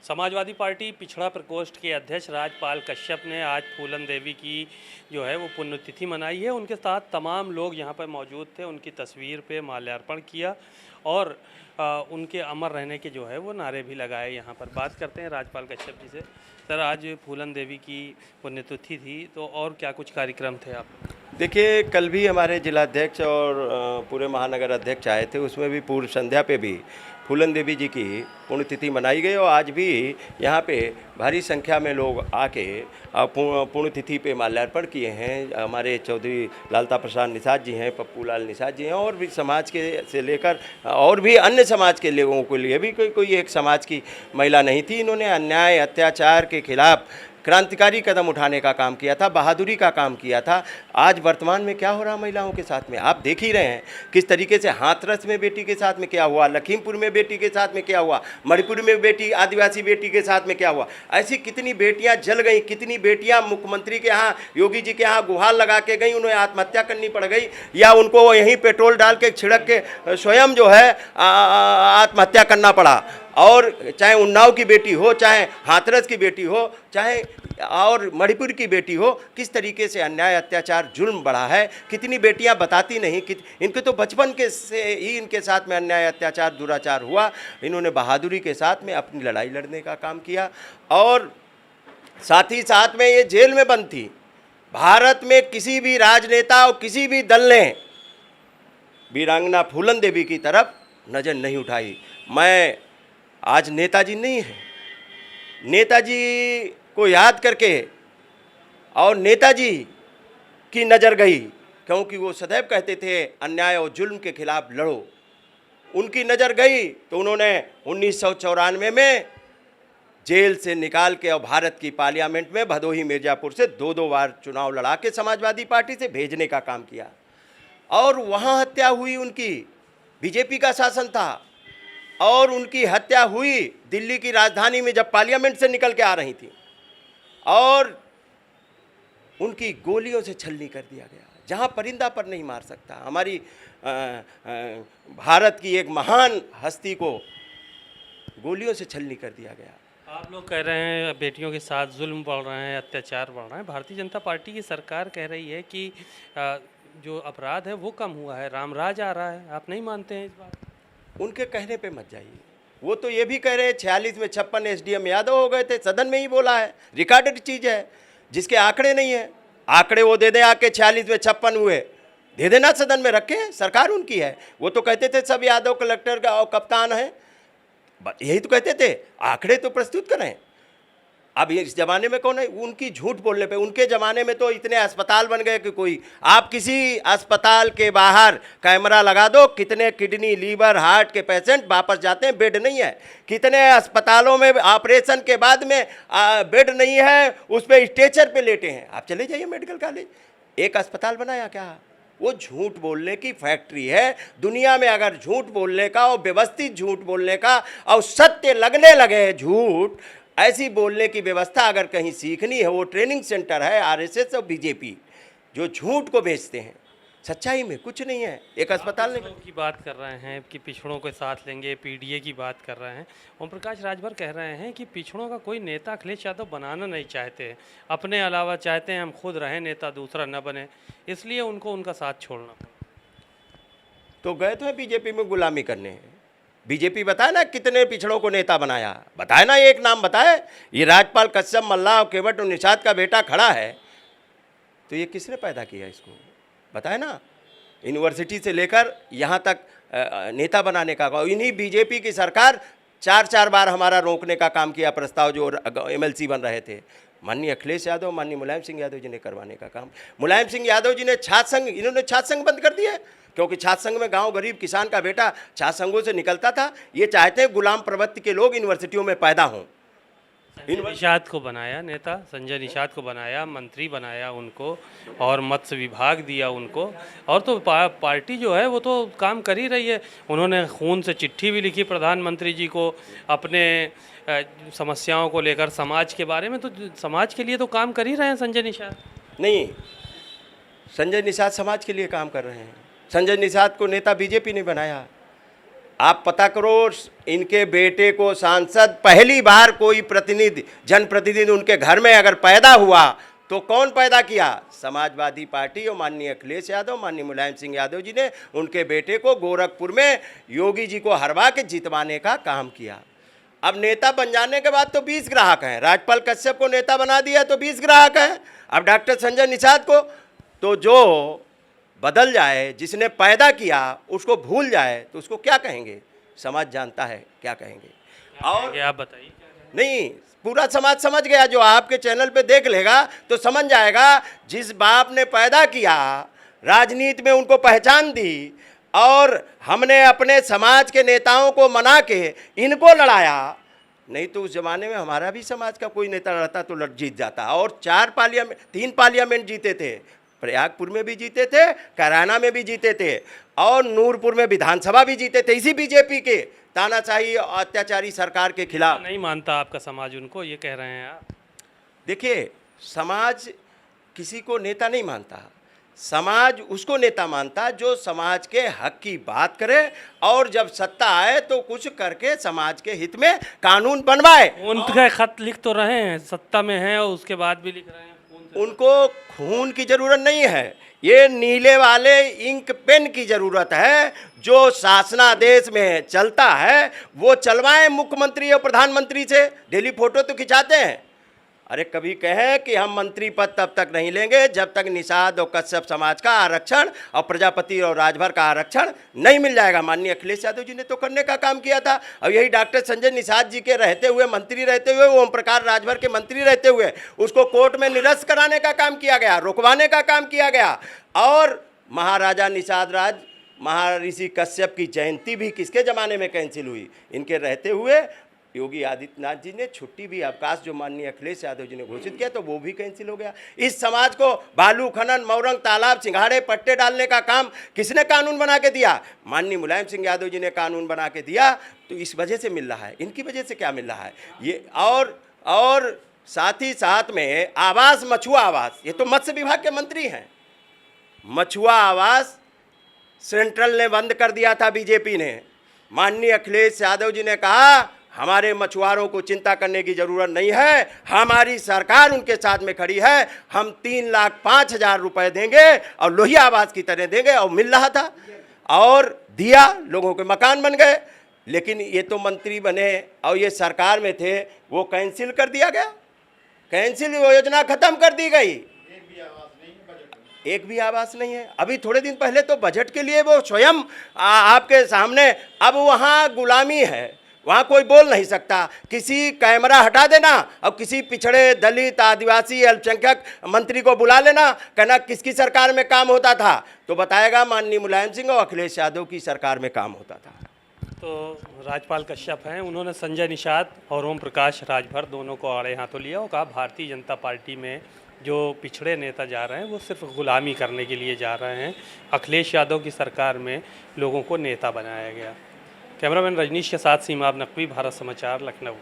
Samajwadi party पिछड़ा प्रकोष्ठ के अध्यक्ष राजपाल कश्यप ने आज फूलन देवी की जो है वो पुण्यतिथि मनाई है। उनके साथ तमाम लोग यहाँ पर मौजूद थे, उनकी तस्वीर पे माल्यार्पण किया और उनके अमर रहने के जो है वो नारे भी लगाए। यहाँ पर बात करते हैं राजपाल कश्यप जी से। सर, आज फूलन देवी की पुण्यतिथि थी, तो और क्या कुछ कार्यक्रम थे आप? देखिए, कल भी हमारे जिलाध्यक्ष और पूरे महानगर अध्यक्ष आए थे, उसमें भी पूर्व संध्या पे भी फूलन देवी जी की पुण्यतिथि मनाई गई और आज भी यहाँ पे भारी संख्या में लोग आके पुण्यतिथि पे माल्यार्पण किए हैं। हमारे चौधरी लालता प्रसाद निषाद जी हैं, पप्पू लाल निषाद जी हैं और भी समाज के से लेकर और भी अन्य समाज के लोगों के लिए भी कोई एक समाज की महिला नहीं थी। इन्होंने अन्याय अत्याचार के खिलाफ क्रांतिकारी कदम उठाने का काम किया था, बहादुरी का काम किया था। आज वर्तमान में क्या हो रहा महिलाओं के साथ में आप देख ही रहे हैं, किस तरीके से हाथरस में बेटी के साथ में क्या हुआ, लखीमपुर में बेटी के साथ में क्या हुआ, मणिपुर में बेटी आदिवासी बेटी के साथ में क्या हुआ। ऐसी कितनी बेटियां जल गई, कितनी बेटियां मुख्यमंत्री के यहाँ, योगी जी के यहाँ गुहार लगा के गई, उन्हें आत्महत्या करनी पड़ गई या उनको यहीं पेट्रोल डाल के छिड़क के स्वयं जो है आत्महत्या करना पड़ा। और चाहे उन्नाव की बेटी हो, चाहे हाथरस की बेटी हो, चाहे और मणिपुर की बेटी हो, किस तरीके से अन्याय अत्याचार जुल्म बढ़ा है। कितनी बेटियां बताती नहीं, इनके तो बचपन के से ही इनके साथ में अन्याय अत्याचार दुराचार हुआ। इन्होंने बहादुरी के साथ में अपनी लड़ाई लड़ने का काम किया और साथ ही साथ में ये जेल में बंद थी। भारत में किसी भी राजनेता और किसी भी दल ने वीरांगना फूलन देवी की तरफ नज़र नहीं उठाई। मैं आज नेताजी नहीं है, नेताजी को याद करके और नेताजी की नज़र गई, क्योंकि वो सदैव कहते थे अन्याय और जुल्म के खिलाफ लड़ो। उनकी नज़र गई तो उन्होंने 1994 में जेल से निकाल के और भारत की पार्लियामेंट में भदोही मिर्ज़ापुर से दो बार चुनाव लड़ा के समाजवादी पार्टी से भेजने का काम किया और वहाँ हत्या हुई उनकी। बीजेपी का शासन था और उनकी हत्या हुई दिल्ली की राजधानी में जब पार्लियामेंट से निकल के आ रही थी और उनकी गोलियों से छलनी कर दिया गया। जहां परिंदा पर नहीं मार सकता, हमारी भारत की एक महान हस्ती को गोलियों से छलनी कर दिया गया। आप लोग कह रहे हैं बेटियों के साथ जुल्म बढ़ रहे हैं, अत्याचार बढ़ रहे हैं। भारतीय जनता पार्टी की सरकार कह रही है कि जो अपराध है वो कम हुआ है, रामराज आ रहा है। आप नहीं मानते हैं इस बात? उनके कहने पे मत जाइए। वो तो ये भी कह रहे हैं 46 में 56 एसडीएम यादव हो गए थे, सदन में ही बोला है, रिकॉर्डेड चीज़ है, जिसके आंकड़े नहीं है। आंकड़े वो दे दें आके 46 में 56 हुए, दे देना, सदन में रखें, सरकार उनकी है। वो तो कहते थे सब यादव कलेक्टर का और कप्तान है, यही तो कहते थे। आंकड़े तो प्रस्तुत करें। अब इस ज़माने में कौन है उनकी झूठ बोलने पे? उनके ज़माने में तो इतने अस्पताल बन गए कि कोई, आप किसी अस्पताल के बाहर कैमरा लगा दो, कितने किडनी लीवर हार्ट के पेशेंट वापस जाते हैं, बेड नहीं है। कितने अस्पतालों में ऑपरेशन के बाद में बेड नहीं है, उस पर स्ट्रेचर पे लेटे हैं। आप चले जाइए मेडिकल कॉलेज, एक अस्पताल बनाया क्या? वो झूठ बोलने की फैक्ट्री है। दुनिया में अगर झूठ बोलने का और व्यवस्थित झूठ बोलने का और सत्य लगने लगे झूठ, ऐसी बोलने की व्यवस्था अगर कहीं सीखनी है, वो ट्रेनिंग सेंटर है आरएसएस और बीजेपी, जो झूठ को बेचते हैं। सच्चाई में कुछ नहीं है। एक अस्पताल की बात कर रहे हैं कि पिछड़ों के साथ लेंगे, पीडीए की बात कर रहे हैं। ओम प्रकाश राजभर कह रहे हैं कि पिछड़ों का कोई नेता अखिलेश यादव बनाना नहीं चाहते हैं, अपने अलावा चाहते हैं हम खुद रहें, नेता दूसरा न बने, इसलिए उनको उनका साथ छोड़ना पड़ा। तो गए तो है बीजेपी में गुलामी करने। बीजेपी बताए ना कितने पिछड़ों को नेता बनाया, बताए ना, एक नाम बताए। ये राजपाल कश्यप, मल्ला और केवट और निषाद का बेटा खड़ा है, तो ये किसने पैदा किया इसको? बताए ना। यूनिवर्सिटी से लेकर यहाँ तक नेता बनाने का, इन्हीं बीजेपी की सरकार 4 बार हमारा रोकने का काम किया, प्रस्ताव जो एमएलसी बन रहे थे। माननीय अखिलेश यादव, माननीय मुलायम सिंह यादव जी ने करवाने का काम। मुलायम सिंह यादव जी ने छात्र संघ, इन्होंने छात्र संघ बंद कर दिया, क्योंकि छात्र संघ में गांव गरीब किसान का बेटा छात्र संघों से निकलता था। ये चाहते हैं गुलाम प्रवृत्ति के लोग यूनिवर्सिटियों में पैदा हों। निषाद को बनाया नेता, संजय निषाद को बनाया मंत्री, बनाया उनको, और मत्स्य विभाग दिया उनको। और तो पार्टी जो है वो तो काम कर ही रही है। उन्होंने खून से चिट्ठी भी लिखी प्रधानमंत्री जी को अपने समस्याओं को लेकर, समाज के बारे में। तो समाज के लिए तो काम कर ही रहे हैं संजय निषाद। नहीं, संजय निषाद समाज के लिए काम कर रहे हैं। संजय निषाद को नेता बीजेपी ने बनाया। आप पता करो, इनके बेटे को सांसद पहली बार कोई प्रतिनिधि, जनप्रतिनिधि उनके घर में अगर पैदा हुआ तो कौन पैदा किया? समाजवादी पार्टी और माननीय अखिलेश यादव, माननीय मुलायम सिंह यादव जी ने उनके बेटे को गोरखपुर में योगी जी को हरवा के जितवाने का काम किया। अब नेता बन जाने के बाद तो 20 ग्राहक हैं। राजपाल कश्यप को नेता बना दिया तो 20 ग्राहक हैं। अब डॉक्टर संजय निषाद को, तो जो बदल जाए, जिसने पैदा किया उसको भूल जाए तो उसको क्या कहेंगे? समाज जानता है क्या कहेंगे। और आप बताइए। नहीं, पूरा समाज समझ गया, जो आपके चैनल पे देख लेगा तो समझ जाएगा। जिस बाप ने पैदा किया, राजनीति में उनको पहचान दी, और हमने अपने समाज के नेताओं को मना के इनको लड़ाया, नहीं तो उस जमाने में हमारा भी समाज का कोई नेता लड़ता तो जीत जाता। और 3 पार्लियामेंट जीते थे, प्रयागपुर में भी जीते थे, कैराना में भी जीते थे, और नूरपुर में विधानसभा भी जीते थे, इसी बीजेपी के तानाशाही अत्याचारी सरकार के खिलाफ। नहीं मानता आपका समाज उनको, ये कह रहे हैं आप? देखिए, समाज किसी को नेता नहीं मानता। समाज उसको नेता मानता जो समाज के हक की बात करे, और जब सत्ता आए तो कुछ करके समाज के हित में कानून बनवाए। उनका खत लिख तो रहे हैं, सत्ता में हैं और उसके बाद भी लिख रहे हैं। उनको खून की जरूरत नहीं है, ये नीले वाले इंक पेन की जरूरत है। जो शासनादेश में चलता है वो चलवाएं मुख्यमंत्री और प्रधानमंत्री से। डेली फोटो तो खिंचाते हैं। अरे कभी कहें कि हम मंत्री पद तब तक नहीं लेंगे जब तक निषाद और कश्यप समाज का आरक्षण और प्रजापति और राजभर का आरक्षण नहीं मिल जाएगा। माननीय अखिलेश यादव जी ने तो करने का काम किया था। और यही डॉक्टर संजय निषाद जी के रहते हुए, मंत्री रहते हुए, ओम प्रकाश राजभर के मंत्री रहते हुए उसको कोर्ट में निरस्त कराने का काम किया गया, रुकवाने का काम किया गया। और महाराजा निषाद राज, महर्षि कश्यप की जयंती भी किसके ज़माने में कैंसिल हुई? इनके रहते हुए। योगी आदित्यनाथ जी ने छुट्टी भी, अवकाश जो माननीय अखिलेश यादव जी ने घोषित किया तो वो भी कैंसिल हो गया। इस समाज को बालू खनन, मौरंग, तालाब, सिंघाड़े, पट्टे डालने का काम किसने कानून बना के दिया? माननीय मुलायम सिंह यादव जी ने कानून बना के दिया। तो इस वजह से मिल रहा है, इनकी वजह से क्या मिल रहा है ये। और साथ ही साथ में आवास, मछुआ आवास, ये तो मत्स्य विभाग के मंत्री हैं। मछुआ आवास सेंट्रल ने बंद कर दिया था, बीजेपी ने। माननीय अखिलेश यादव जी ने कहा हमारे मछुआरों को चिंता करने की ज़रूरत नहीं है, हमारी सरकार उनके साथ में खड़ी है, हम 3,05,000 रुपये देंगे और लोहिया आवास की तरह देंगे। और मिल रहा था और दिया, लोगों के मकान बन गए। लेकिन ये तो मंत्री बने और ये सरकार में थे, वो कैंसिल कर दिया गया, कैंसिल योजना खत्म कर दी गई। एक भी आवास नहीं है। अभी थोड़े दिन पहले तो बजट के लिए वो स्वयं आपके सामने, अब वहाँ गुलामी है, वहाँ कोई बोल नहीं सकता। किसी कैमरा हटा देना और किसी पिछड़े, दलित, आदिवासी, अल्पसंख्यक मंत्री को बुला लेना, कहना किसकी सरकार में काम होता था, तो बताएगा माननीय मुलायम सिंह और अखिलेश यादव की सरकार में काम होता था। तो राजपाल कश्यप हैं, उन्होंने संजय निषाद और ओम प्रकाश राजभर दोनों को आड़े हाथों लिया और कहा भारतीय जनता पार्टी में जो पिछड़े नेता जा रहे हैं वो सिर्फ गुलामी करने के लिए जा रहे हैं। अखिलेश यादव की सरकार में लोगों को नेता बनाया गया। कैमरामैन रजनीश के साथ सीमाब नकवी, भारत समाचार, लखनऊ।